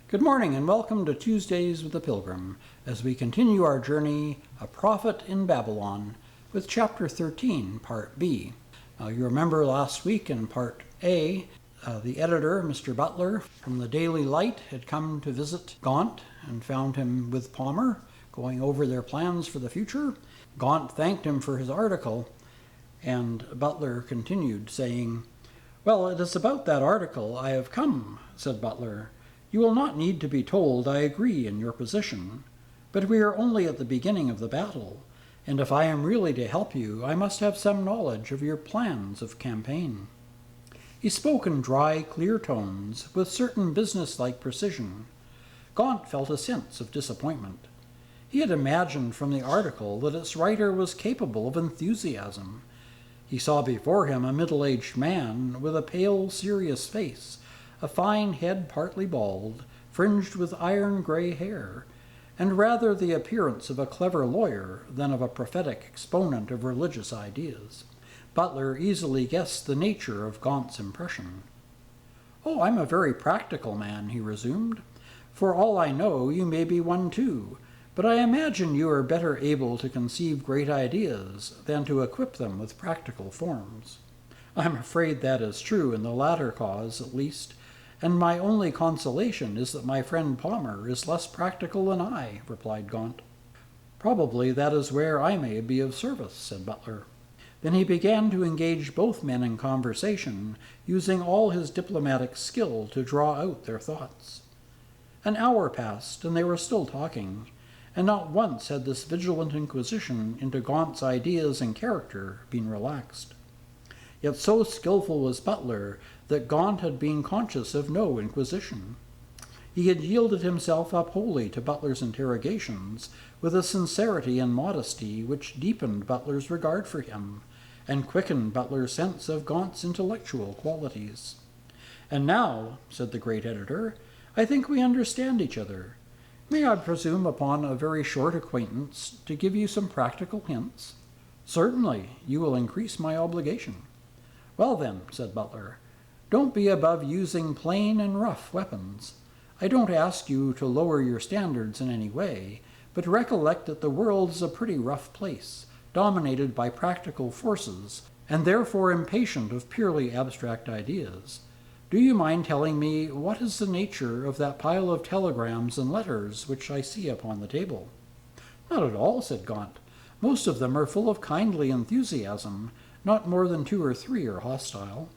Good morning and welcome to Tuesdays with the Pilgrim as we continue our journey, A Prophet in Babylon, with Chapter 13, Part B. Now you remember last week in Part A, the editor, Mr. Butler, from the Daily Light had come to visit Gaunt and found him with Palmer, going over their plans for the future. Gaunt thanked him for his article, and Butler continued, saying, "Well, it is about that article I have come," said Butler. "You will not need to be told I agree in your position, but we are only at the beginning of the battle, and if I am really to help you, I must have some knowledge of your plans of campaign." He spoke in dry, clear tones, with certain business-like precision. Gaunt felt a sense of disappointment. He had imagined from the article that its writer was capable of enthusiasm. He saw before him a middle-aged man with a pale, serious face, a fine head partly bald, fringed with iron-gray hair, and rather the appearance of a clever lawyer than of a prophetic exponent of religious ideas. Butler easily guessed the nature of Gaunt's impression. "Oh, I'm a very practical man," he resumed. "For all I know, you may be one too, but I imagine you are better able to conceive great ideas than to equip them with practical forms. I'm afraid that is true in the latter cause, at least, and my only consolation is that my friend Palmer is less practical than I," replied Gaunt. "Probably that is where I may be of service," said Butler. Then he began to engage both men in conversation, using all his diplomatic skill to draw out their thoughts. An hour passed, and they were still talking, and not once had this vigilant inquisition into Gaunt's ideas and character been relaxed. Yet so skillful was Butler that Gaunt had been conscious of no inquisition. He had yielded himself up wholly to Butler's interrogations with a sincerity and modesty which deepened Butler's regard for him and quickened Butler's sense of Gaunt's intellectual qualities. "And now," said the great editor, "I think we understand each other. May I presume upon a very short acquaintance to give you some practical hints?" "Certainly. You will increase my obligation." "Well then," said Butler, "don't be above using plain and rough weapons. I don't ask you to lower your standards in any way, but recollect that the world is a pretty rough place, dominated by practical forces, and therefore impatient of purely abstract ideas. Do you mind telling me what is the nature of that pile of telegrams and letters which I see upon the table?" "Not at all," said Gaunt. "Most of them are full of kindly enthusiasm. Not more than 2 or 3 are hostile."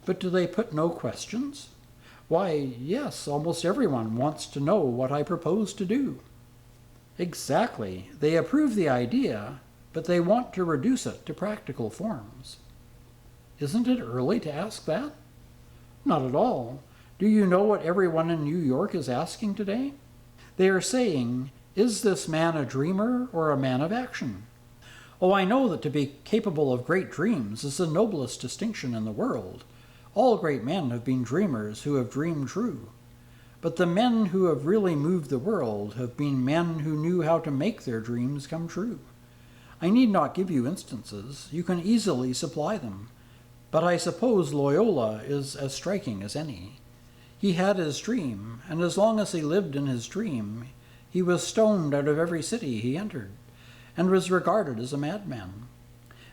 "But do they put no questions?" "Why, yes, almost everyone wants to know what I propose to do." "Exactly. They approve the idea, but they want to reduce it to practical forms." "Isn't it early to ask that?" "Not at all. Do you know what everyone in New York is asking today? They are saying, 'Is this man a dreamer or a man of action?' Oh, I know that to be capable of great dreams is the noblest distinction in the world. All great men have been dreamers who have dreamed true. But the men who have really moved the world have been men who knew how to make their dreams come true. I need not give you instances. You can easily supply them. But I suppose Loyola is as striking as any. He had his dream, and as long as he lived in his dream, he was stoned out of every city he entered, and was regarded as a madman.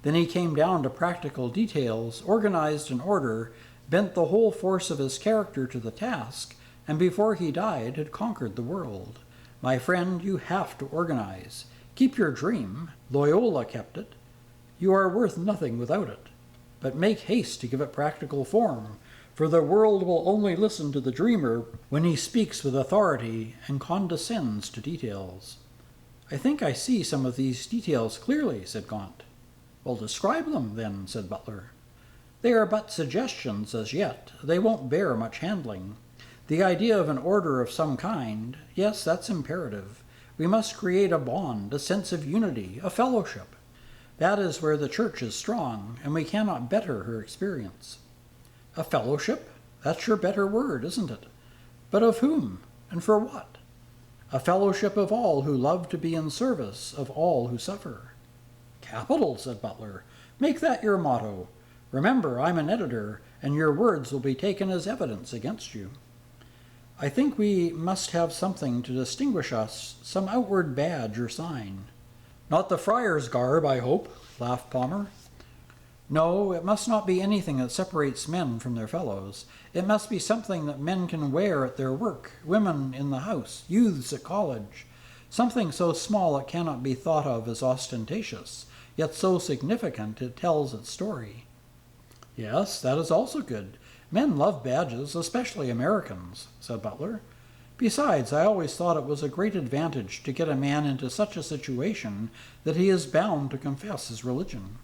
Then he came down to practical details, organized an order, bent the whole force of his character to the task, and before he died had conquered the world. My friend, you have to organize. Keep your dream. Loyola kept it. You are worth nothing without it. But make haste to give it practical form, for the world will only listen to the dreamer when he speaks with authority and condescends to details." "I think I see some of these details clearly," said Gaunt. "Well, describe them, then," said Butler. "They are but suggestions as yet. They won't bear much handling. The idea of an order of some kind, yes, that's imperative. We must create a bond, a sense of unity, a fellowship. That is where the Church is strong, and we cannot better her experience." "A fellowship? That's your better word, isn't it? But of whom, and for what?" "A fellowship of all who love to be in service of all who suffer." "Capital," said Butler. "Make that your motto. Remember, I'm an editor, and your words will be taken as evidence against you." I think we must have something to distinguish us, some outward badge or sign. Not the friar's garb, I hope, laughed Palmer. No, it must not be anything that separates men from their fellows. It must be something that men can wear at their work, women in the house, youths at college. Something so small it cannot be thought of as ostentatious, yet so significant it tells its story. Yes, that is also good. Men love badges, especially Americans, said Butler. Besides, I always thought it was a great advantage to get a man into such a situation that he is bound to confess his religion.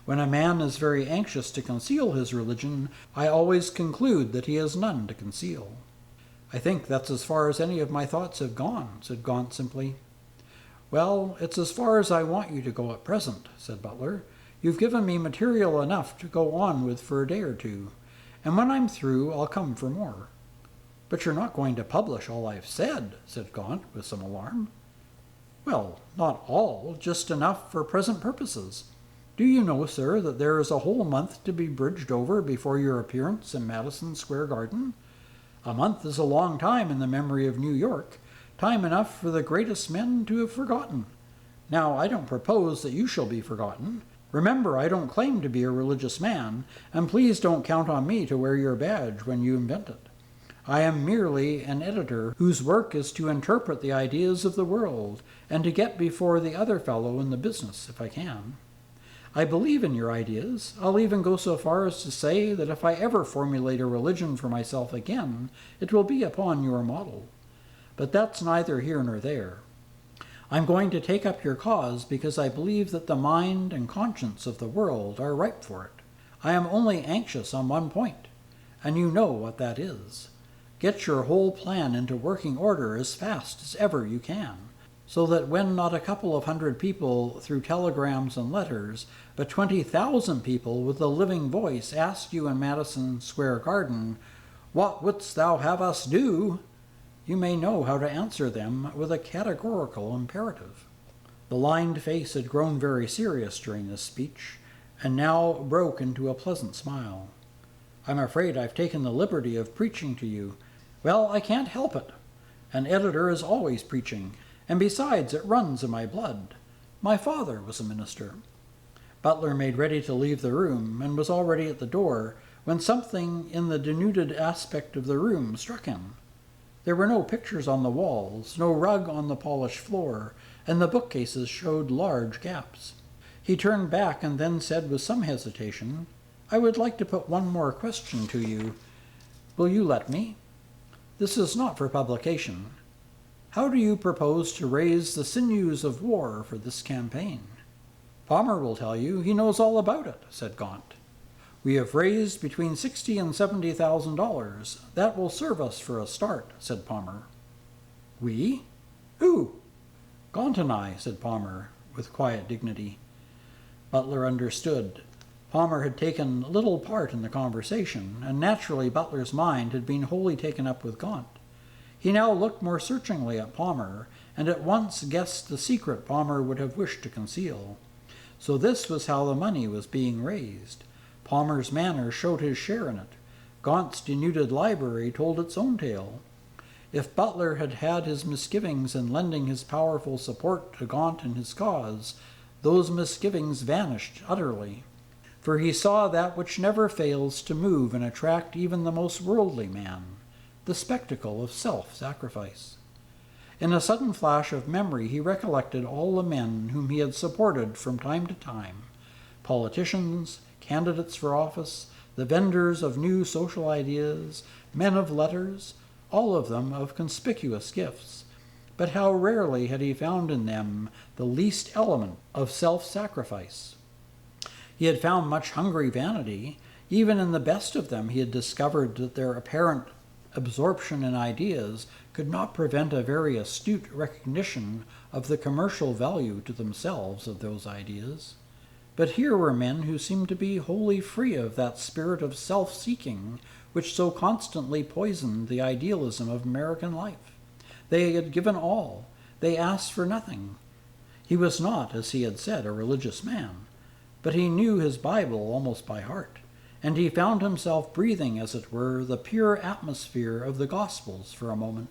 When a man is very anxious to conceal his religion, I always conclude that he has none to conceal. I think that's as far as any of my thoughts have gone, said Gaunt simply. Well, it's as far as I want you to go at present, said Butler. You've given me material enough to go on with for a day or two, and when I'm through, I'll come for more. But you're not going to publish all I've said, said Gaunt with some alarm. Well, not all, just enough for present purposes. Do you know, sir, that there is a whole month to be bridged over before your appearance in Madison Square Garden? A month is a long time in the memory of New York, time enough for the greatest men to have forgotten. Now, I don't propose that you shall be forgotten. Remember, I don't claim to be a religious man, and please don't count on me to wear your badge when you invent it. I am merely an editor whose work is to interpret the ideas of the world and to get before the other fellow in the business if I can. I believe in your ideas. I'll even go so far as to say that if I ever formulate a religion for myself again, it will be upon your model. But that's neither here nor there. I'm going to take up your cause because I believe that the mind and conscience of the world are ripe for it. I am only anxious on one point, and you know what that is. Get your whole plan into working order as fast as ever you can, so that when not a couple of hundred people through telegrams and letters, but 20,000 people with a living voice ask you in Madison Square Garden, "What wouldst thou have us do?" you may know how to answer them with a categorical imperative. The lined face had grown very serious during this speech, and now broke into a pleasant smile. I'm afraid I've taken the liberty of preaching to you. Well, I can't help it. An editor is always preaching, and besides, it runs in my blood. My father was a minister. Butler made ready to leave the room, and was already at the door, when something in the denuded aspect of the room struck him. There were no pictures on the walls, no rug on the polished floor, and the bookcases showed large gaps. He turned back and then said with some hesitation, "I would like to put one more question to you. Will you let me? This is not for publication. How do you propose to raise the sinews of war for this campaign?" "Palmer will tell you. He knows all about it," said Gaunt. "We have raised between $60,000 and $70,000. That will serve us for a start," said Palmer. "We? Who?" "Gaunt and I," said Palmer, with quiet dignity. Butler understood. Palmer had taken little part in the conversation, and naturally Butler's mind had been wholly taken up with Gaunt. He now looked more searchingly at Palmer, and at once guessed the secret Palmer would have wished to conceal. So this was how the money was being raised. Palmer's manner showed his share in it. Gaunt's denuded library told its own tale. If Butler had had his misgivings in lending his powerful support to Gaunt and his cause, those misgivings vanished utterly, for he saw that which never fails to move and attract even the most worldly man, the spectacle of self-sacrifice. In a sudden flash of memory he recollected all the men whom he had supported from time to time, politicians, candidates for office, the vendors of new social ideas, men of letters, all of them of conspicuous gifts. But how rarely had he found in them the least element of self-sacrifice. He had found much hungry vanity. Even in the best of them he had discovered that their apparent absorption in ideas could not prevent a very astute recognition of the commercial value to themselves of those ideas. But here were men who seemed to be wholly free of that spirit of self-seeking which so constantly poisoned the idealism of American life. They had given all. They asked for nothing. He was not, as he had said, a religious man, but he knew his Bible almost by heart, and he found himself breathing, as it were, the pure atmosphere of the Gospels for a moment.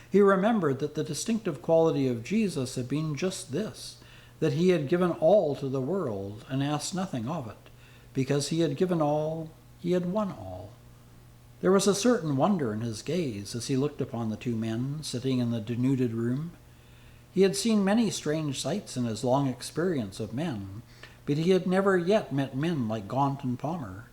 He remembered that the distinctive quality of Jesus had been just this, that he had given all to the world and asked nothing of it. Because he had given all, he had won all. There was a certain wonder in his gaze as he looked upon the two men sitting in the denuded room. He had seen many strange sights in his long experience of men, but he had never yet met men like Gaunt and Palmer.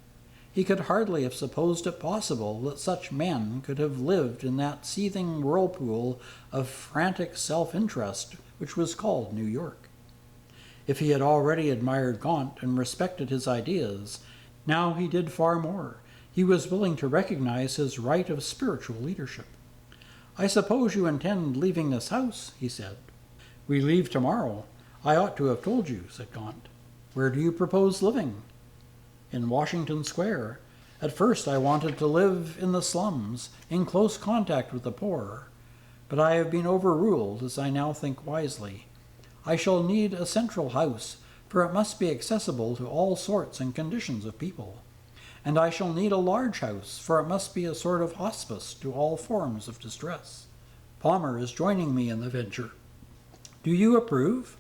He could hardly have supposed it possible that such men could have lived in that seething whirlpool of frantic self-interest which was called New York. If he had already admired Gaunt and respected his ideas, now he did far more. He was willing to recognize his right of spiritual leadership. "I suppose you intend leaving this house," he said. "We leave tomorrow. I ought to have told you," said Gaunt. "Where do you propose living?" "In Washington Square. At first I wanted to live in the slums, in close contact with the poor. But I have been overruled, as I now think wisely. I shall need a central house, for it must be accessible to all sorts and conditions of people. And I shall need a large house, for it must be a sort of hospice to all forms of distress. Palmer is joining me in the venture. Do you approve?"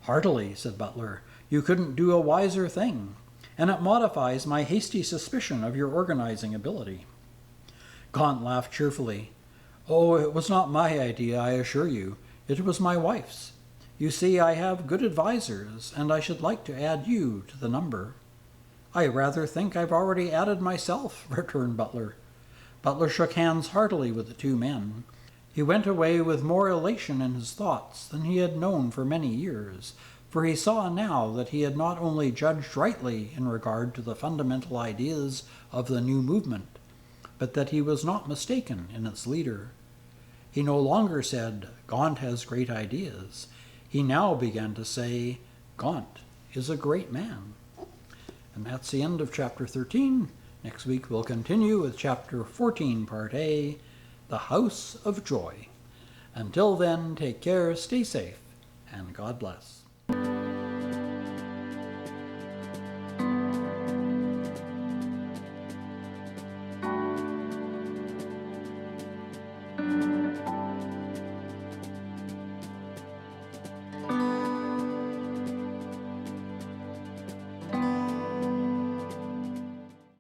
"Heartily," said Butler. "You couldn't do a wiser thing, and it modifies my hasty suspicion of your organizing ability." Gaunt laughed cheerfully. "Oh, it was not my idea, I assure you. It was my wife's. You see, I have good advisers, and I should like to add you to the number." "I rather think I've already added myself," returned Butler. Butler shook hands heartily with the two men. He went away with more elation in his thoughts than he had known for many years, for he saw now that he had not only judged rightly in regard to the fundamental ideas of the new movement, but that he was not mistaken in its leader. He no longer said, "Gaunt has great ideas." He now began to say, "Gaunt is a great man." And that's the end of chapter 13. Next week we'll continue with chapter 14, part A, The House of Joy. Until then, take care, stay safe, and God bless.